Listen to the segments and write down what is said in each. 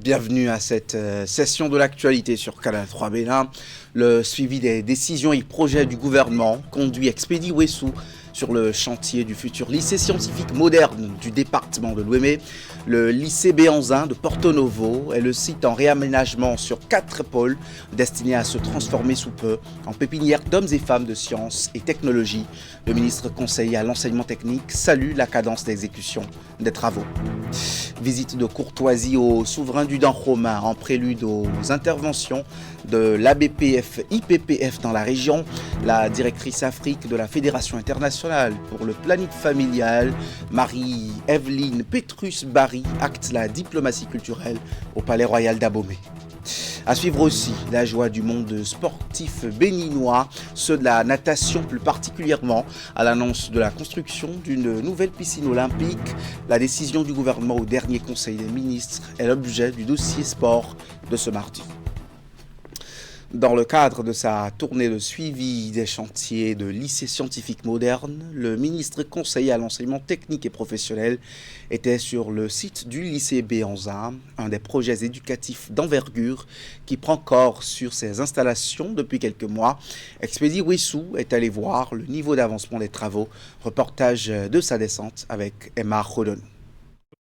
Bienvenue à cette session de l'actualité sur Canal 3 Bénin. Le suivi des décisions et projets du gouvernement conduit Expédie Ouessou sur le chantier du futur lycée scientifique moderne du département de Lomé. Le lycée Béanzin de Porto Novo est le site en réaménagement sur 4 pôles destinés à se transformer sous peu en pépinière d'hommes et femmes de sciences et technologies. Le ministre conseiller à l'enseignement technique salue la cadence d'exécution des travaux. Visite de courtoisie au souverain du Dahomey en prélude aux interventions de l'ABPF IPPF dans la région. La directrice Afrique de la Fédération internationale pour le planning familial, Marie-Evelyne Petrus-Barry, acte la diplomatie culturelle au Palais Royal d'Abomey. À suivre aussi la joie du monde sportif béninois, ceux de la natation plus particulièrement, à l'annonce de la construction d'une nouvelle piscine olympique. La décision du gouvernement au dernier conseil des ministres est l'objet du dossier sport de ce mardi. Dans le cadre de sa tournée de suivi des chantiers de lycée scientifique moderne, le ministre conseiller à l'enseignement technique et professionnel était sur le site du lycée Béanzin, un des projets éducatifs d'envergure qui prend corps sur ses installations depuis quelques mois. Expédie Ouessou est allé voir le niveau d'avancement des travaux. Reportage de sa descente avec Emma Rodon.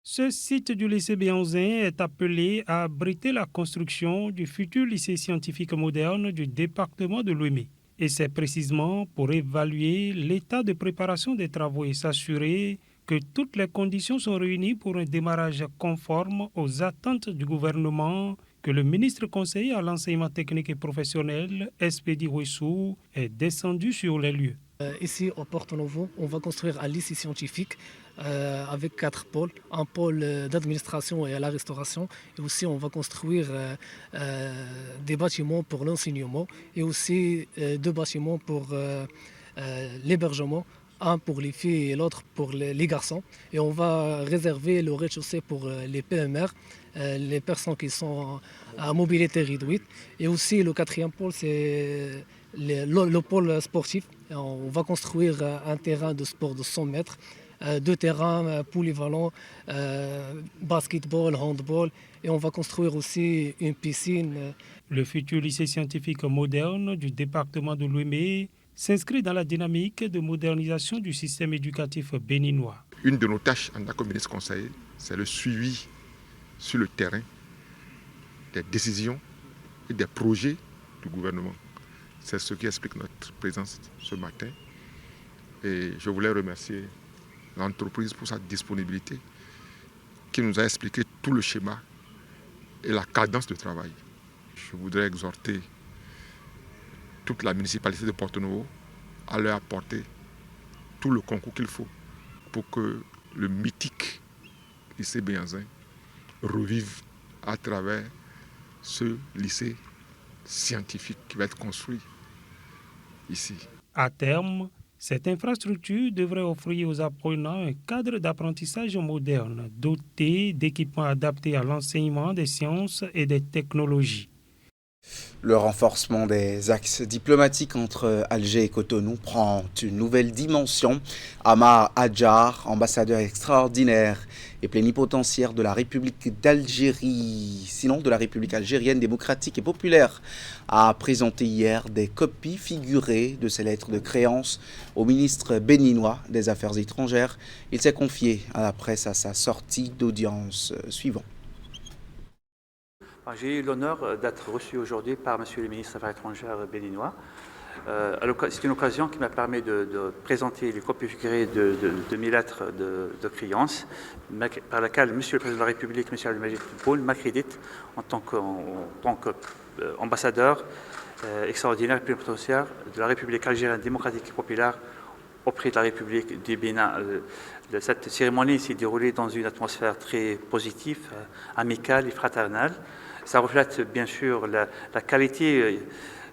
Ce site du lycée Béanzin est appelé à abriter la construction du futur lycée scientifique moderne du département de Lomé. Et c'est précisément pour évaluer l'état de préparation des travaux et s'assurer que toutes les conditions sont réunies pour un démarrage conforme aux attentes du gouvernement que le ministre conseiller à l'enseignement technique et professionnel, Expédie Ouessou, est descendu sur les lieux. Ici, au Porto Novo, on va construire un lycée scientifique avec 4 pôles. Un pôle d'administration et à la restauration. Et aussi, on va construire des bâtiments pour l'enseignement et aussi 2 bâtiments pour l'hébergement. Un pour les filles et l'autre pour les garçons. Et on va réserver le rez-de-chaussée pour les PMR, les personnes qui sont à mobilité réduite. Et aussi, le 4e pôle, c'est le pôle sportif. On va construire un terrain de sport de 100 mètres, 2 terrains polyvalents, basketball, handball, et on va construire aussi une piscine. Le futur lycée scientifique moderne du département de Lomé s'inscrit dans la dynamique de modernisation du système éducatif béninois. Une de nos tâches en tant que ministre conseiller, c'est le suivi sur le terrain des décisions et des projets du gouvernement. C'est ce qui explique notre présence ce matin. Et je voulais remercier l'entreprise pour sa disponibilité, qui nous a expliqué tout le schéma et la cadence de travail. Je voudrais exhorter toute la municipalité de Porto Novo à leur apporter tout le concours qu'il faut pour que le mythique lycée Béanzin revive à travers ce lycée scientifique qui va être construit ici. À terme, cette infrastructure devrait offrir aux apprenants un cadre d'apprentissage moderne, doté d'équipements adaptés à l'enseignement des sciences et des technologies. Le renforcement des axes diplomatiques entre Alger et Cotonou prend une nouvelle dimension. Amar Hadjar, ambassadeur extraordinaire et plénipotentiaire de la République d'Algérie, sinon de la République algérienne démocratique et populaire, a présenté hier des copies figurées de ses lettres de créance au ministre béninois des Affaires étrangères. Il s'est confié à la presse à sa sortie d'audience suivante. J'ai eu l'honneur d'être reçu aujourd'hui par M. le ministre des Affaires étrangères béninois. C'est une occasion qui m'a permis de présenter les copies figurées de mes lettres de créance, par laquelle M. le Président de la République, M. Abdelmajid Tebboune, m'accrédite en tant qu'ambassadeur extraordinaire et plénipotentiaire de la République algérienne démocratique et populaire auprès de la République du Bénin. Cette cérémonie s'est déroulée dans une atmosphère très positive, amicale et fraternelle. Ça reflète bien sûr la qualité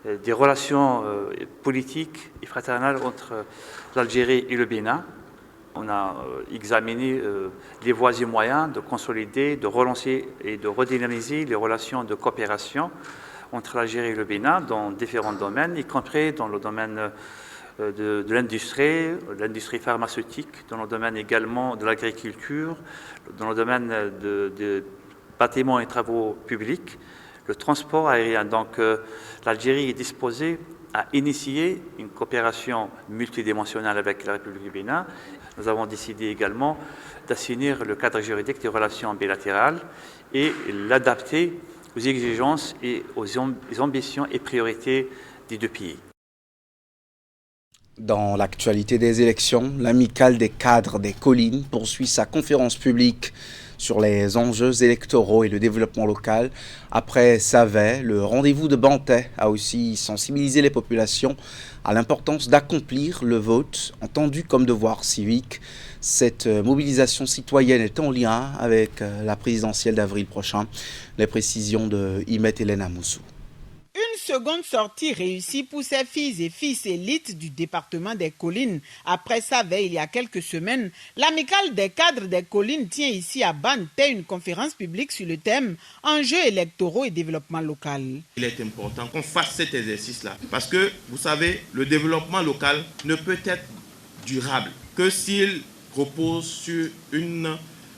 des relations politiques et fraternelles entre l'Algérie et le Bénin. On a examiné les voies et moyens de consolider, de relancer et de redynamiser les relations de coopération entre l'Algérie et le Bénin dans différents domaines, y compris dans le domaine de l'industrie pharmaceutique, dans le domaine également de l'agriculture, dans le domaine bâtiments et travaux publics, le transport aérien. Donc l'Algérie est disposée à initier une coopération multidimensionnelle avec la République du Bénin. Nous avons décidé également d'assainir le cadre juridique des relations bilatérales et l'adapter aux exigences et aux ambitions et priorités des deux pays. Dans l'actualité des élections, l'amicale des cadres des collines poursuit sa conférence publique sur les enjeux électoraux et le développement local. Après Savet, le rendez-vous de Bantais a aussi sensibilisé les populations à l'importance d'accomplir le vote, entendu comme devoir civique. Cette mobilisation citoyenne est en lien avec la présidentielle d'avril prochain. Les précisions de Imet Hélène Amoussou. Une seconde sortie réussie pour ces filles et fils élites du département des collines. Après Savet, il y a quelques semaines, l'amicale des cadres des collines tient ici à Bantais une conférence publique sur le thème « Enjeux électoraux et développement local ». Il est important qu'on fasse cet exercice-là parce que, vous savez, le développement local ne peut être durable que s'il repose sur une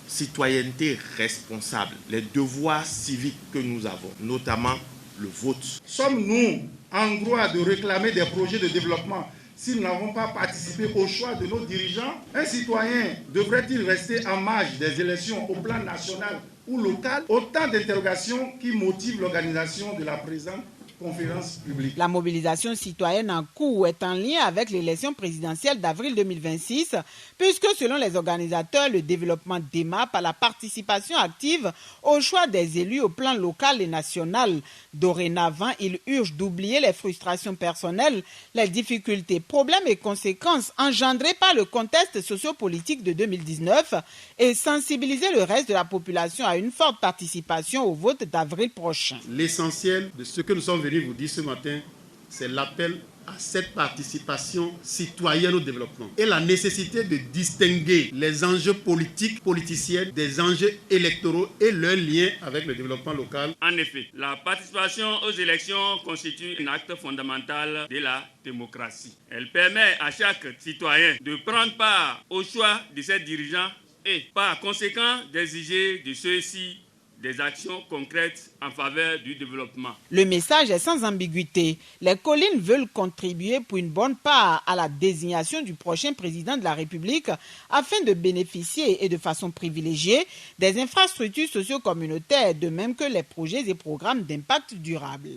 citoyenneté responsable, les devoirs civiques que nous avons, notamment le vote. Sommes-nous en droit de réclamer des projets de développement si nous n'avons pas participé au choix de nos dirigeants? Un citoyen devrait-il rester en marge des élections au plan national ou local? Autant d'interrogations qui motivent l'organisation de la présente conférence publique. La mobilisation citoyenne en cours est en lien avec l'élection présidentielle d'avril 2026, puisque selon les organisateurs, le développement démarre par la participation active au choix des élus au plan local et national. Dorénavant, il urge d'oublier les frustrations personnelles, les difficultés, problèmes et conséquences engendrés par le contexte sociopolitique de 2019 et sensibiliser le reste de la population à une forte participation au vote d'avril prochain. L'essentiel de ce que nous sommes venus vous dire ce matin, c'est l'appel à cette participation citoyenne au développement et la nécessité de distinguer les enjeux politiques, politiciens des enjeux électoraux et leur lien avec le développement local. En effet, la participation aux élections constitue un acte fondamental de la démocratie. Elle permet à chaque citoyen de prendre part au choix de ses dirigeants et, par conséquent, d'exiger de ceux-ci des actions concrètes en faveur du développement. Le message est sans ambiguïté. Les collines veulent contribuer pour une bonne part à la désignation du prochain président de la République afin de bénéficier et de façon privilégiée des infrastructures socio-communautaires, de même que les projets et programmes d'impact durable.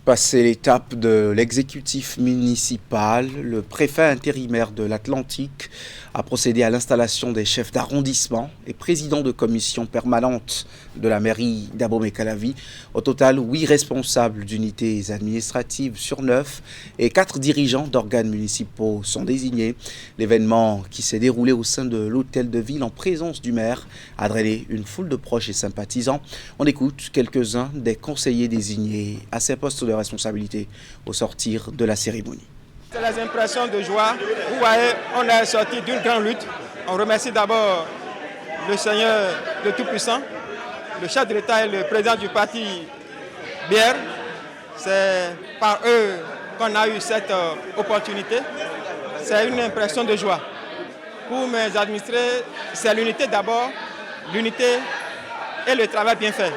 Passé l'étape de l'exécutif municipal, le préfet intérimaire de l'Atlantique a procédé à l'installation des chefs d'arrondissement et présidents de commission permanente de la mairie d'Abomey-Calavi. Au total, 8 responsables d'unités administratives sur 9 et 4 dirigeants d'organes municipaux sont désignés. L'événement qui s'est déroulé au sein de l'hôtel de ville en présence du maire a drainé une foule de proches et sympathisants. On écoute quelques-uns des conseillers désignés à ces postes de responsabilité au sortir de la cérémonie. C'est les impressions de joie. Vous voyez, on est sorti d'une grande lutte. On remercie d'abord le Seigneur le Tout-Puissant, le chef de l'État et le président du parti BR. C'est par eux qu'on a eu cette opportunité. C'est une impression de joie. Pour mes administrés, c'est l'unité d'abord, l'unité et le travail bien fait.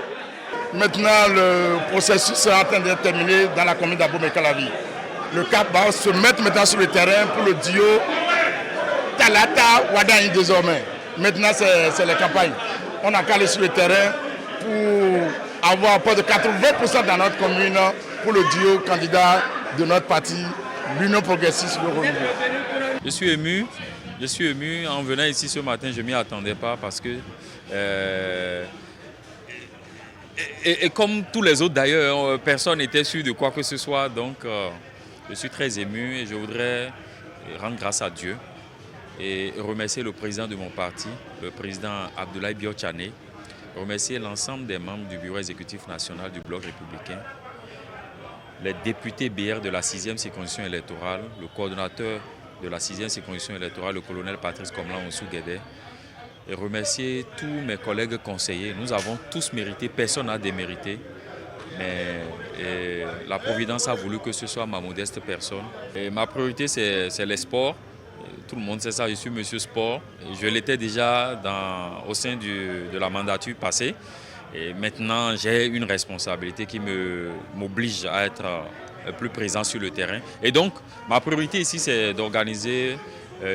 Maintenant, le processus est en train d'être terminé dans la commune d'Abomey-Calavi. Le CAP va se mettre maintenant sur le terrain pour le duo Talata Wadaï désormais. Maintenant, c'est la campagne. On a calé sur le terrain pour avoir près de 80% dans notre commune pour le duo candidat de notre parti, l'Union progressiste de Renouveau. Je suis ému en venant ici ce matin, je ne m'y attendais pas parce que... Et comme tous les autres d'ailleurs, personne n'était sûr de quoi que ce soit, donc je suis très ému et je voudrais rendre grâce à Dieu et remercier le président de mon parti, le président Abdoulaye Biotchane, remercier l'ensemble des membres du bureau exécutif national du Bloc républicain, les députés BR de la 6e circonscription électorale, le coordonnateur de la 6e circonscription électorale, le colonel Patrice Komlan-Onsou-Guédé, et remercier tous mes collègues conseillers. Nous avons tous mérité, personne n'a démérité, mais la Providence a voulu que ce soit ma modeste personne. Et ma priorité, c'est les sports. Tout le monde sait ça, je suis monsieur sport. Je l'étais déjà au sein de la mandature passée. Et maintenant, j'ai une responsabilité qui m'oblige à être plus présent sur le terrain. Et donc, ma priorité ici, c'est d'organiser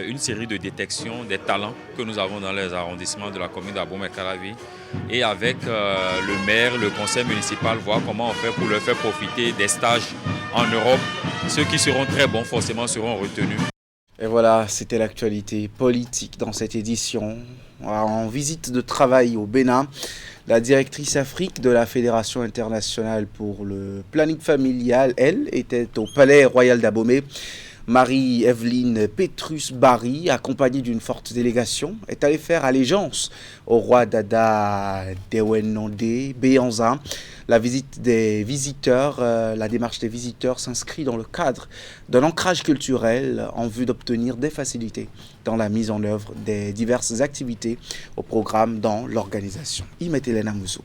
une série de détections des talents que nous avons dans les arrondissements de la commune d'Abomey-Calavi. Et avec le maire, le conseil municipal, voir comment on fait pour leur faire profiter des stages en Europe. Ceux qui seront très bons, forcément, seront retenus. Et voilà, c'était l'actualité politique dans cette édition. En visite de travail au Bénin, la directrice Afrique de la Fédération internationale pour le planning familial, elle, était au Palais Royal d'Abomey. Marie-Evelyne Petrus-Barry, accompagnée d'une forte délégation, est allée faire allégeance au roi Dada Dewenonde Béanza. La démarche des visiteurs s'inscrit dans le cadre d'un ancrage culturel en vue d'obtenir des facilités dans la mise en œuvre des diverses activités au programme dans l'organisation. Imet Elena Mousso.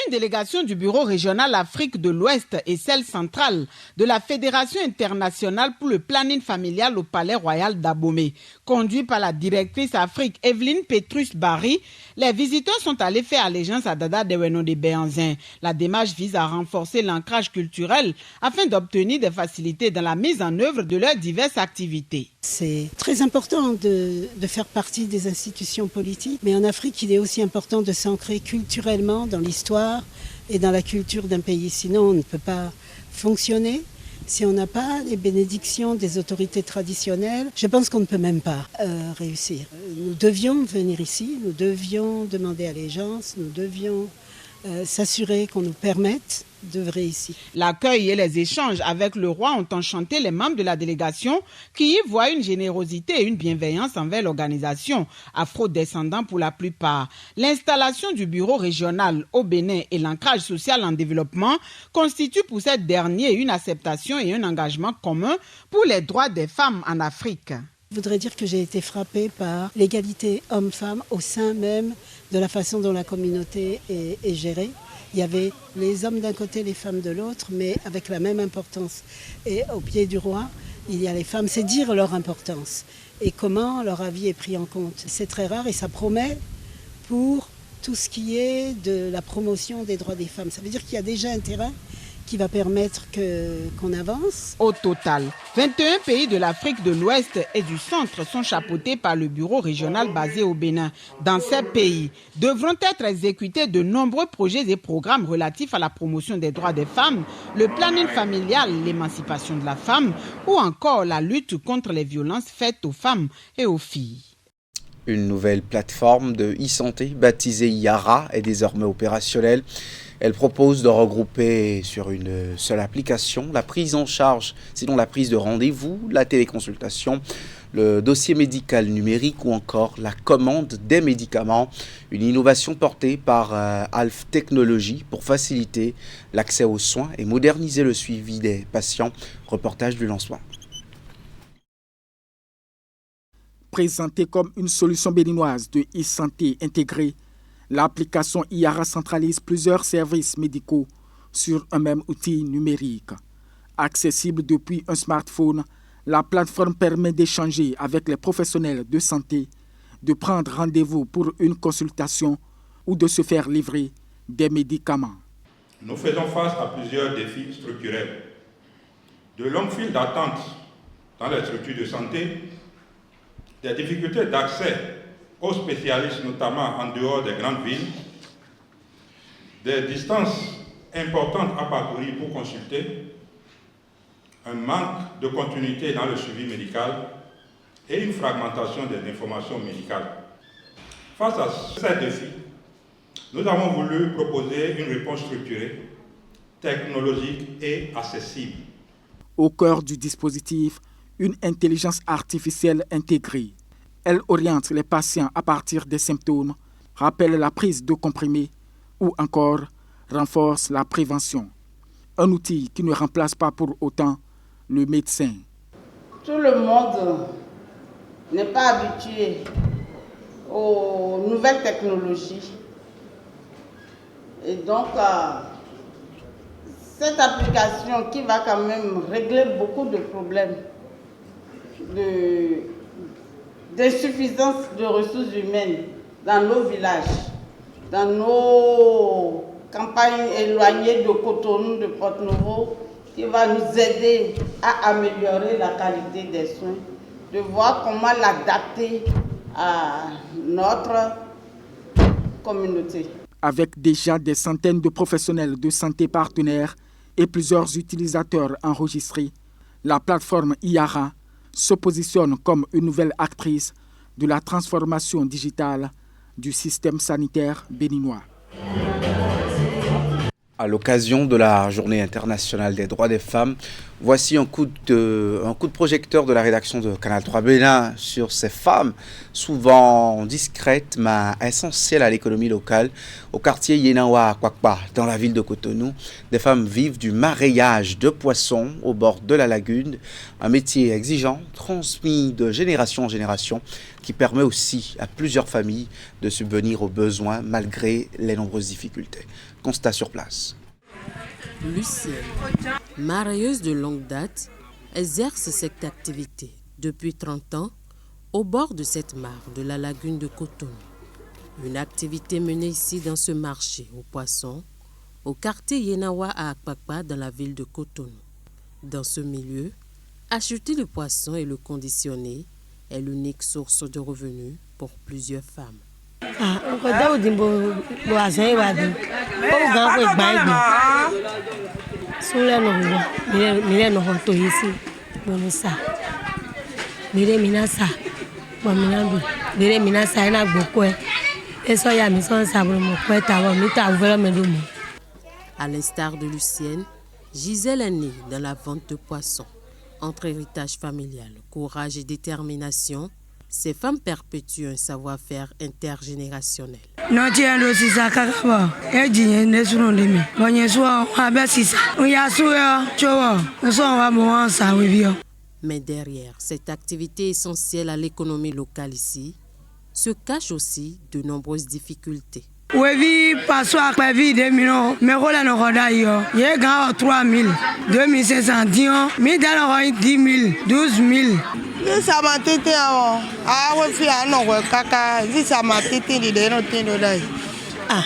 Une délégation du Bureau régional Afrique de l'Ouest et celle centrale de la Fédération internationale pour le planning familial au Palais Royal d'Abomey. Conduit par la directrice Afrique Evelyne Petrus-Barry, les visiteurs sont allés faire allégeance à Dada Dewenonde Béanza. La démarche vise à renforcer l'ancrage culturel afin d'obtenir des facilités dans la mise en œuvre de leurs diverses activités. C'est très important de faire partie des institutions politiques, mais en Afrique, il est aussi important de s'ancrer culturellement dans l'histoire et dans la culture d'un pays. Sinon, on ne peut pas fonctionner. Si on n'a pas les bénédictions des autorités traditionnelles, je pense qu'on ne peut même pas réussir. Nous devions venir ici, nous devions demander allégeance, nous devions s'assurer qu'on nous permette d'œuvrer ici. L'accueil et les échanges avec le roi ont enchanté les membres de la délégation qui y voient une générosité et une bienveillance envers l'organisation, afro-descendants pour la plupart. L'installation du bureau régional au Bénin et l'ancrage social en développement constituent pour cette dernière une acceptation et un engagement commun pour les droits des femmes en Afrique. Je voudrais dire que j'ai été frappée par l'égalité homme-femme au sein même de la façon dont la communauté est gérée. Il y avait les hommes d'un côté, les femmes de l'autre, mais avec la même importance. Et au pied du roi, il y a les femmes. C'est dire leur importance et comment leur avis est pris en compte. C'est très rare et ça promet pour tout ce qui est de la promotion des droits des femmes. Ça veut dire qu'il y a déjà un terrain qui va permettre qu'on avance. Au total, 21 pays de l'Afrique de l'Ouest et du Centre sont chapeautés par le bureau régional basé au Bénin. Dans ces pays, devront être exécutés de nombreux projets et programmes relatifs à la promotion des droits des femmes, le planning familial, l'émancipation de la femme ou encore la lutte contre les violences faites aux femmes et aux filles. Une nouvelle plateforme de e-santé baptisée Yara est désormais opérationnelle. Elle propose de regrouper sur une seule application la prise en charge, sinon la prise de rendez-vous, la téléconsultation, le dossier médical numérique ou encore la commande des médicaments. Une innovation portée par Alph Technologies pour faciliter l'accès aux soins et moderniser le suivi des patients. Reportage du lancement. Présentée comme une solution béninoise de e-santé intégrée, l'application Yara centralise plusieurs services médicaux sur un même outil numérique. Accessible depuis un smartphone, la plateforme permet d'échanger avec les professionnels de santé, de prendre rendez-vous pour une consultation ou de se faire livrer des médicaments. Nous faisons face à plusieurs défis structurels. De longues files d'attente dans les structures de santé, des difficultés d'accès aux spécialistes, notamment en dehors des grandes villes, des distances importantes à parcourir pour consulter, un manque de continuité dans le suivi médical et une fragmentation des informations médicales. Face à ces défis, nous avons voulu proposer une réponse structurée, technologique et accessible. Au cœur du dispositif, une intelligence artificielle intégrée. Elle oriente les patients à partir des symptômes, rappelle la prise de comprimés ou encore renforce la prévention. Un outil qui ne remplace pas pour autant le médecin. Tout le monde n'est pas habitué aux nouvelles technologies. Et donc, cette application qui va quand même régler beaucoup de problèmes d'insuffisance de ressources humaines dans nos villages dans nos campagnes éloignées de Cotonou, de Porto-Novo, qui va nous aider à améliorer la qualité des soins, de voir comment l'adapter à notre communauté. Avec déjà des centaines de professionnels de santé partenaires et plusieurs utilisateurs enregistrés, la plateforme IARA se positionne comme une nouvelle actrice de la transformation digitale du système sanitaire béninois. À l'occasion de la Journée internationale des droits des femmes, voici un coup de projecteur de la rédaction de Canal 3 Bénin sur ces femmes, souvent discrètes mais essentielles à l'économie locale. Au quartier Yenawa à Kwakpa, dans la ville de Cotonou, des femmes vivent du mareyage de poissons au bord de la lagune, un métier exigeant, transmis de génération en génération, qui permet aussi à plusieurs familles de subvenir aux besoins malgré les nombreuses difficultés. Constat sur place. Lucienne, marailleuse de longue date, exerce cette activité depuis 30 ans au bord de cette mare de la lagune de Cotonou. Une activité menée ici dans ce marché aux poissons, au quartier Yenawa à Akpakpa dans la ville de Cotonou. Dans ce milieu, acheter le poisson et le conditionner est l'unique source de revenus pour plusieurs femmes. À l'instar de Lucienne, Gisèle est née dans la vente de poissons. Entre héritage familial, courage et détermination, ces femmes perpétuent un savoir-faire intergénérationnel. Mais derrière cette activité essentielle à l'économie locale ici, se cachent aussi de nombreuses difficultés. Oui, parce que 2000, mais voilà nos rodailles. Il y a 3000, 2500, 10 000, 10 000, 12 000. Ça m'a été avant. Ah, oui, c'est un autre caca. Ça m'a été dit de notre ah,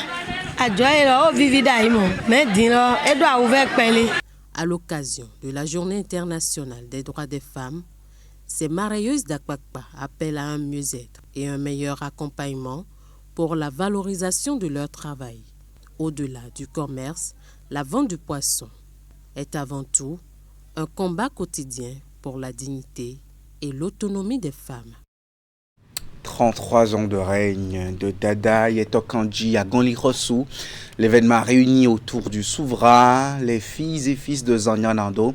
à l'occasion de la Journée internationale des droits des femmes, ces marailleuses d'Akpakpa appellent à un mieux-être et un meilleur accompagnement pour la valorisation de leur travail. Au-delà du commerce, la vente du poisson est avant tout un combat quotidien pour la dignité et l'autonomie des femmes. 33 ans de règne de Dada Yetok Kandji à Gonli-Rossou. L'événement réuni autour du souverain, les filles et fils de Zanyanando.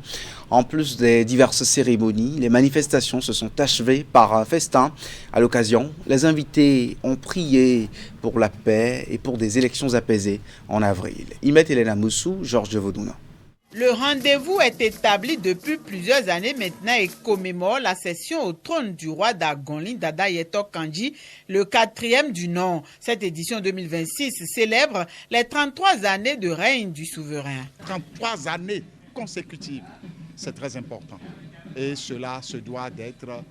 En plus des diverses cérémonies, les manifestations se sont achevées par un festin. À l'occasion, les invités ont prié pour la paix et pour des élections apaisées en avril. Imet Elena Moussou, Georges de Vaudouna. Le rendez-vous est établi depuis plusieurs années maintenant et commémore la session au trône du roi d'Agonli, Dada Yetok Kandji, le 4e du nom. Cette édition 2026 célèbre les 33 années de règne du souverain. 33 années consécutives, c'est très important. Et cela se doit d'être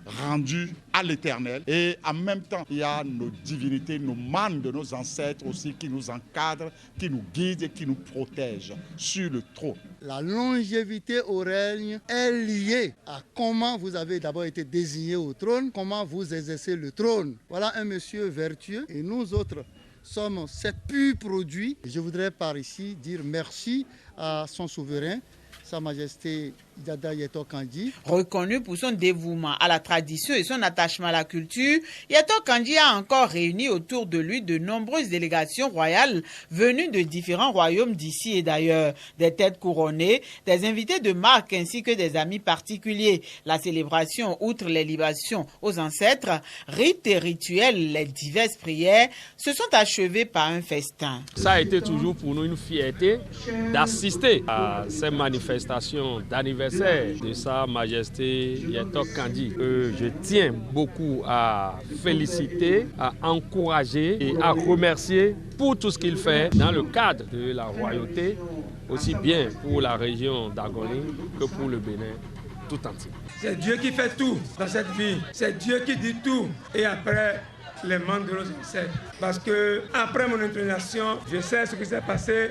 rendu à l'éternel. Et en même temps, il y a nos divinités, nos mânes de nos ancêtres aussi qui nous encadrent, qui nous guident et qui nous protègent sur le trône. La longévité au règne est liée à comment vous avez d'abord été désigné au trône, comment vous exercez le trône. Voilà un monsieur vertueux et nous autres sommes ces purs produits. Je voudrais par ici dire merci à son souverain, Sa Majesté Dada Yetok Kandji. Reconnu pour son dévouement à la tradition et son attachement à la culture, Yetok Kandji a encore réuni autour de lui de nombreuses délégations royales venues de différents royaumes d'ici et d'ailleurs. Des têtes couronnées, des invités de marque ainsi que des amis particuliers. La célébration, outre les libations aux ancêtres, rites et rituels, les diverses prières, se sont achevées par un festin. Ça a été toujours pour nous une fierté d'assister à ces manifestations d'anniversaire de Sa Majesté Yetok Kandji. Je tiens beaucoup à féliciter, à encourager et à remercier pour tout ce qu'il fait dans le cadre de la royauté, aussi bien pour la région d'Agonli que pour le Bénin tout entier. C'est Dieu qui fait tout dans cette vie. C'est Dieu qui dit tout. Et après, les membres de nos ancêtres. Parce que après mon intronisation, je sais ce qui s'est passé,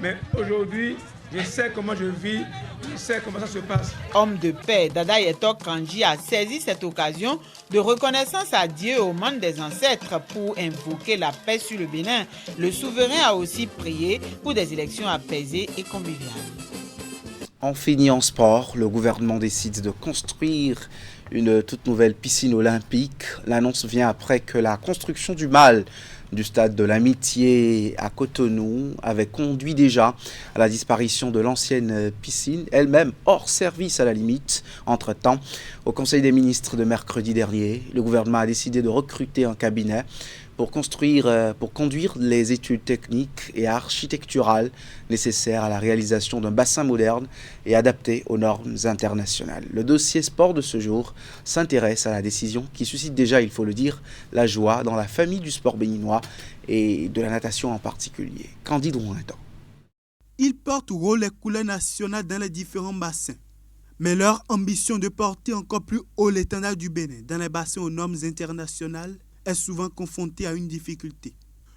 mais aujourd'hui, je sais comment je vis, je sais comment ça se passe. Homme de paix, Dada Yetok Kandji a saisi cette occasion de reconnaissance à Dieu et aux membres des ancêtres pour invoquer la paix sur le Bénin. Le souverain a aussi prié pour des élections apaisées et conviviales. On finit en sport. Le gouvernement décide de construire une toute nouvelle piscine olympique. L'annonce vient après que la construction du mâle du stade de l'Amitié à Cotonou avait conduit déjà à la disparition de l'ancienne piscine, elle-même hors service à la limite. Entre-temps, au Conseil des ministres de mercredi dernier, le gouvernement a décidé de recruter un cabinet pour conduire les études techniques et architecturales nécessaires à la réalisation d'un bassin moderne et adapté aux normes internationales. Le dossier sport de ce jour s'intéresse à la décision qui suscite déjà, il faut le dire, la joie dans la famille du sport béninois et de la natation en particulier. Candide Rouintan. Ils portent au rôle les couleurs nationales dans les différents bassins. Mais leur ambition de porter encore plus haut l'étendard du Bénin dans les bassins aux normes internationales est souvent confronté à une difficulté.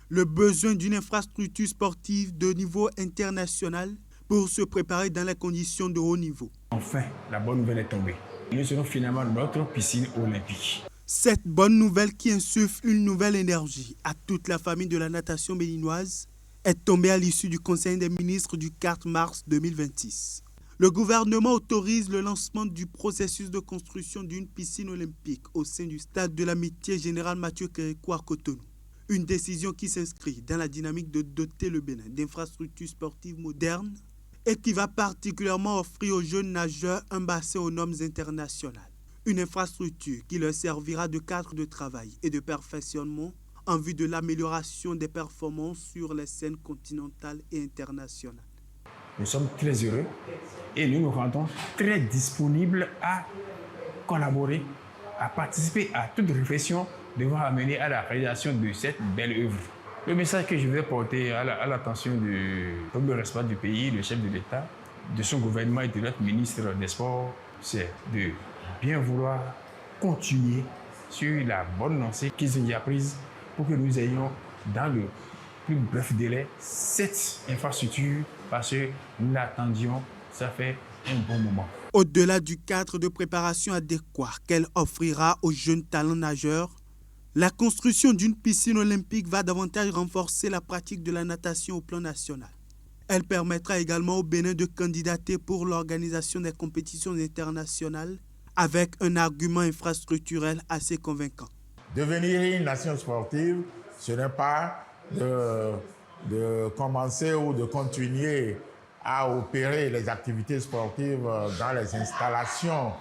Le besoin d'une infrastructure sportive de niveau international pour se préparer dans les conditions de haut niveau. Enfin, la bonne nouvelle est tombée. Nous serons finalement notre piscine olympique. Cette bonne nouvelle qui insuffle une nouvelle énergie à toute la famille de la natation béninoise est tombée à l'issue du Conseil des ministres du 4 mars 2026. Le gouvernement autorise le lancement du processus de construction d'une piscine olympique au sein du stade de l'Amitié Général Mathieu Kérékou à Cotonou. Une décision qui s'inscrit dans la dynamique de doter le Bénin d'infrastructures sportives modernes et qui va particulièrement offrir aux jeunes nageurs un bassin aux normes internationales. Une infrastructure qui leur servira de cadre de travail et de perfectionnement en vue de l'amélioration des performances sur les scènes continentales et internationales. Nous sommes très heureux et nous nous rendons très disponibles à collaborer, à participer à toute réflexion devant amener à la réalisation de cette belle œuvre. Le message que je vais porter à l'attention du premier responsable du pays, le chef de l'État, de son gouvernement et de notre ministre des Sports, c'est de bien vouloir continuer sur la bonne lancée qu'ils ont déjà prise pour que nous ayons dans le plus bref délai cette infrastructure parce que nous l'attendions, ça fait un bon moment. Au-delà du cadre de préparation adéquat qu'elle offrira aux jeunes talents nageurs, la construction d'une piscine olympique va davantage renforcer la pratique de la natation au plan national. Elle permettra également au Bénin de candidater pour l'organisation des compétitions internationales avec un argument infrastructurel assez convaincant. Devenir une nation sportive, ce n'est pas de commencer ou de continuer à opérer les activités sportives dans les installations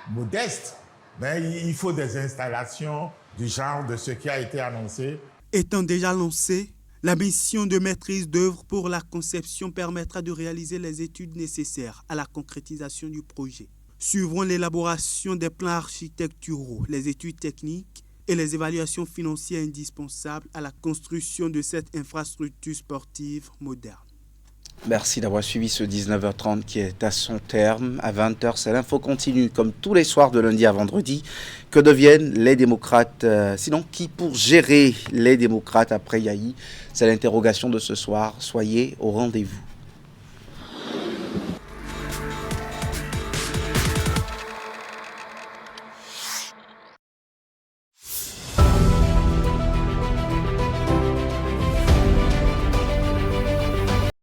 modestes, mais il faut des installations du genre de ce qui a été annoncé. Étant déjà lancée, la mission de maîtrise d'œuvre pour la conception permettra de réaliser les études nécessaires à la concrétisation du projet. Suivront l'élaboration des plans architecturaux, les études techniques et les évaluations financières indispensables à la construction de cette infrastructure sportive moderne. Merci d'avoir suivi ce 19h30 qui est à son terme. À 20h, c'est l'info continue, comme tous les soirs de lundi à vendredi. Que deviennent les démocrates sinon, qui pour gérer les démocrates après Yahi? C'est l'interrogation de ce soir. Soyez au rendez-vous.